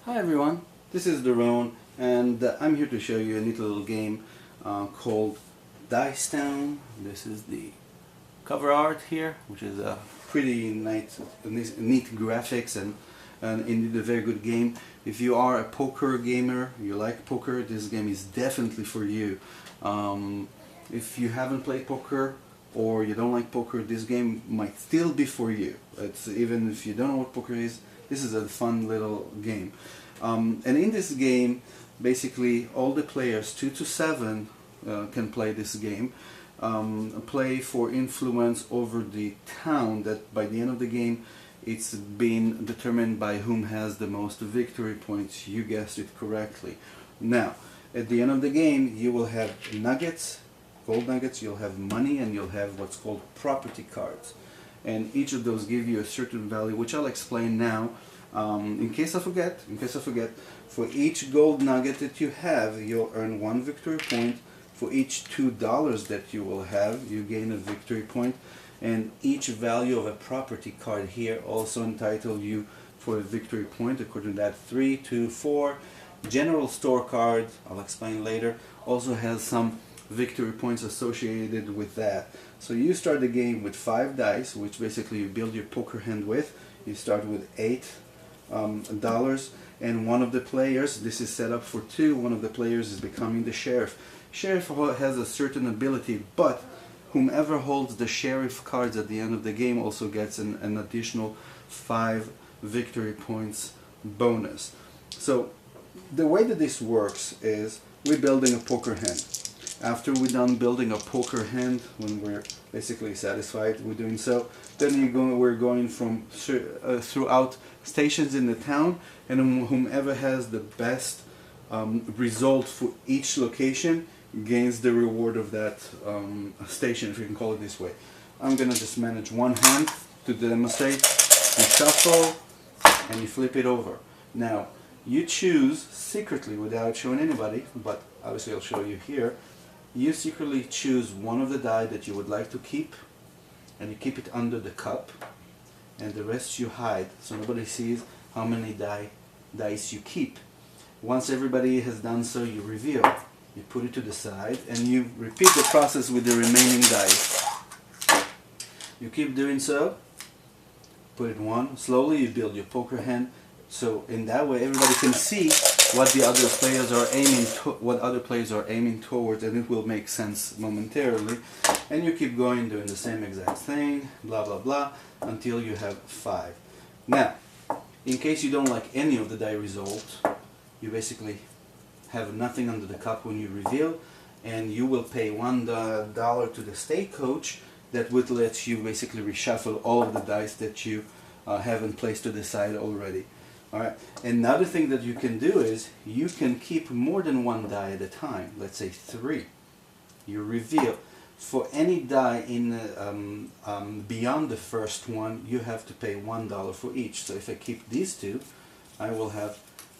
Hi everyone, this is Doron, and I'm here to show you a neat little game called Dice Town. This is the cover art here, which is a pretty neat graphics and indeed a very good game. If you are a poker gamer, you like poker, this game is definitely for you. If you haven't played poker or you don't like poker, this game might still be for you. Even if you don't know what poker is, this is a fun little game. And in this game, basically all the players, 2 to 7, can play this game. Play for influence over the town that by the end of the game it's been determined by whom has the most victory points. You guessed it correctly. Now, at the end of the game you will have nuggets, gold nuggets, you'll have money, and you'll have what's called property cards. And each of those give you a certain value, which I'll explain now. In case I forget, for each gold nugget that you have, you'll earn 1 victory point. For each $2 that you will have, you gain a victory point. And each value of a property card here also entitle you for a victory point. According to that, 3, 2, 4. General store card, I'll explain later, also has some victory points associated with that. So you start the game with 5 dice, which basically you build your poker hand with. You start with $8, and one of the players, this is set up for 2, one of the players is becoming the sheriff. Sheriff has a certain ability, but whomever holds the sheriff cards at the end of the game also gets an additional 5 victory points bonus. So the way that this works is we're building a poker hand. After we're done building a poker hand, when we're basically satisfied with doing so, then we're going from throughout stations in the town, and whomever has the best result for each location gains the reward of that station, if you can call it this way. I'm gonna just manage one hand to demonstrate. You shuffle and you flip it over. Now you choose secretly, without showing anybody, but obviously I'll show you here. You secretly choose one of the die that you would like to keep, and you keep it under the cup, and the rest you hide so nobody sees how many dice you keep. Once everybody has done so, you reveal. You put it to the side and you repeat the process with the remaining dice. You keep doing so. Put it one. Slowly you build your poker hand, so in that way everybody can see what the other players are aiming towards, and it will make sense momentarily. And you keep going doing the same exact thing, blah blah blah, until you have 5. Now, in case you don't like any of the die result, you basically have nothing under the cup when you reveal, and you will pay $1 to the stagecoach that would let you basically reshuffle all of the dice that you haven't placed to the side already. Alright, another thing that you can do is you can keep more than 1 die at a time. Let's say 3. You reveal. For any die in beyond the first one, you have to pay $1 for each. So if I keep these 2, I will have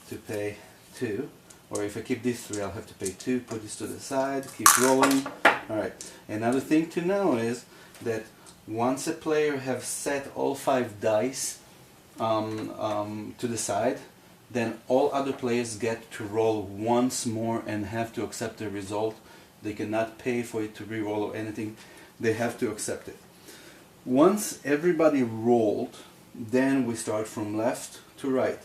to pay 2. Or if I keep these 3, I'll have to pay 2. Put this to the side, keep rolling. Alright, another thing to know is that once a player has set all 5 dice to the side, then all other players get to roll once more and have to accept the result. They cannot pay for it to re-roll or anything. They have to accept it. Once everybody rolled, then we start from left to right.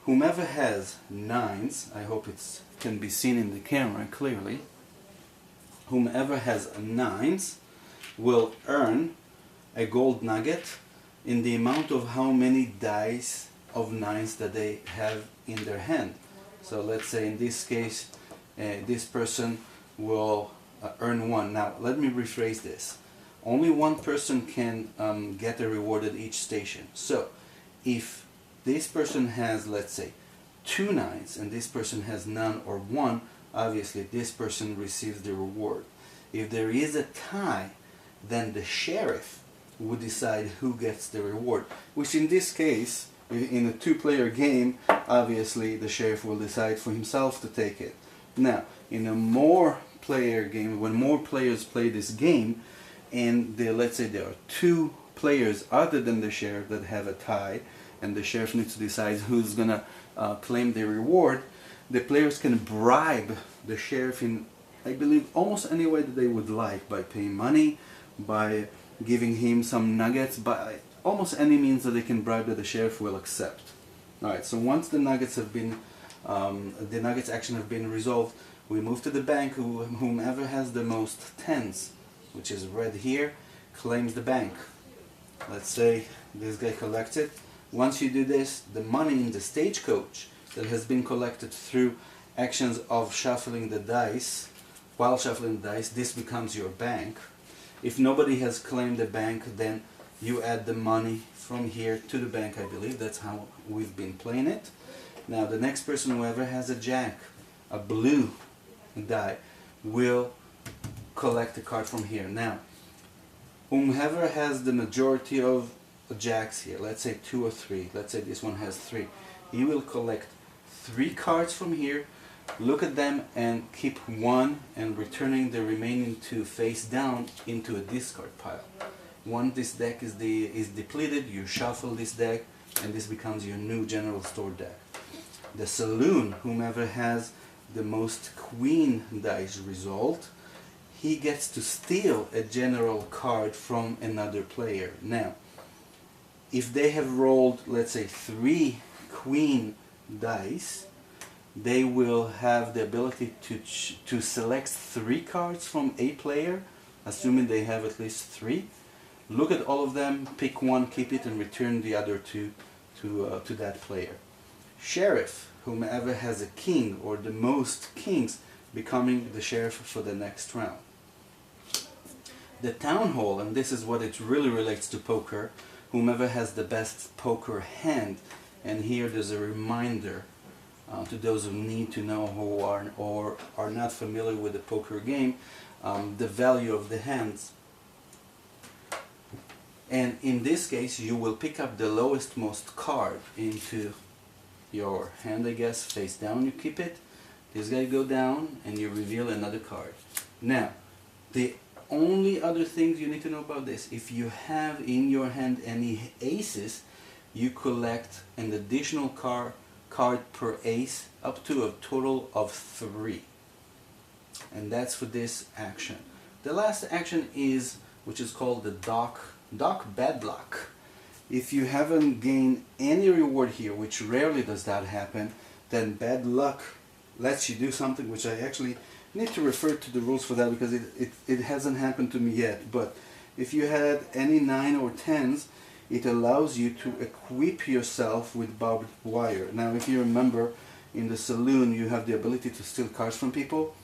Whomever has 9s, I hope it can be seen in the camera clearly, whomever has 9s will earn a gold nugget in the amount of how many dice of 9s that they have in their hand. So let's say in this case, this person will earn 1. Now let me rephrase this. Only one person can get a reward at each station. So if this person has, let's say, 2 9s and this person has none or 1, obviously this person receives the reward. If there is a tie, then the sheriff would decide who gets the reward, which in this case, in a 2-player game, obviously the sheriff will decide for himself to take it. Now, in a more player game, when more players play this game, and let's say there are 2 players other than the sheriff that have a tie, and the sheriff needs to decide who's gonna claim the reward, the players can bribe the sheriff in, I believe, almost any way that they would like, by paying money, by giving him some nuggets, by almost any means that they can bribe that the sheriff will accept. Alright, so once the nuggets have been, the nuggets action have been resolved, we move to the bank. Whomever has the most tens, which is red here, claims the bank. Let's say this guy collects it. Once you do this, the money in the stagecoach that has been collected through actions of shuffling the dice, while shuffling the dice, this becomes your bank. If nobody has claimed the bank, then you add the money from here to the bank, I believe. That's how we've been playing it. Now the next person, whoever has a jack, a blue die, will collect a card from here. Now, whomever has the majority of jacks here, let's say 2 or 3, let's say this one has 3, he will collect 3 cards from here, look at them and keep 1, and returning the remaining 2 face down into a discard pile. Once this deck is depleted, you shuffle this deck and this becomes your new general store deck. The Saloon, whomever has the most queen dice result, he gets to steal a general card from another player. Now, if they have rolled, let's say, 3 queen dice, they will have the ability to select 3 cards from a player, assuming they have at least 3. Look at all of them, pick 1, keep it, and return the other 2 to that player. Sheriff, whomever has a king or the most kings, becoming the sheriff for the next round. The town hall, and this is what it really relates to poker, whomever has the best poker hand, and here there's a reminder to those who need to know who are not familiar with the poker game, the value of the hands. And in this case, you will pick up the lowest most card into your hand, I guess, face down, you keep it. This guy go down and you reveal another card. Now, the only other things you need to know about this, if you have in your hand any aces, you collect an additional card per ace up to a total of 3. And that's for this action. The last action is, which is called the Dock Bad Luck. If you haven't gained any reward here, which rarely does that happen, then bad luck lets you do something which I actually need to refer to the rules for that, because it hasn't happened to me yet. But if you had any 9 or 10s, it allows you to equip yourself with barbed wire. Now, if you remember, in the Saloon you have the ability to steal cards from people.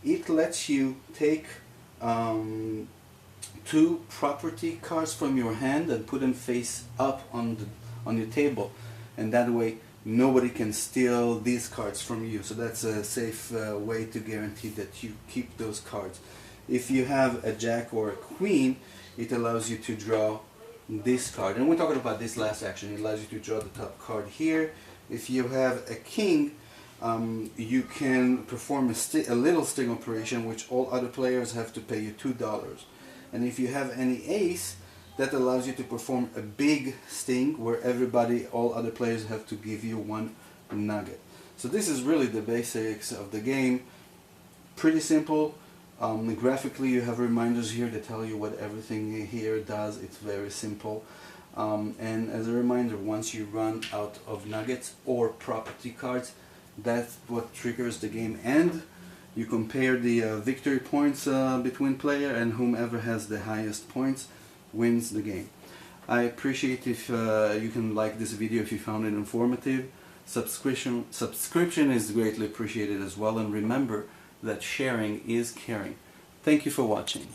It lets you take 2 property cards from your hand and put them face up on your table, and that way nobody can steal these cards from you. So that's a safe way to guarantee that you keep those cards. If you have a jack or a queen, it allows you to draw this card, and we're talking about this last action. It allows you to draw the top card here. If you have a king, you can perform a little sting operation, which all other players have to pay you $2. And if you have any ace, that allows you to perform a big sting where all other players have to give you 1 nugget. So this is really the basics of the game. Pretty simple. Graphically, you have reminders here that tell you what everything here does. It's very simple. And as a reminder, once you run out of nuggets or property cards, that's what triggers the game end. You compare the victory points between player, and whomever has the highest points wins the game. I appreciate if you can like this video if you found it informative. Subscription is greatly appreciated as well, and remember that sharing is caring. Thank you for watching.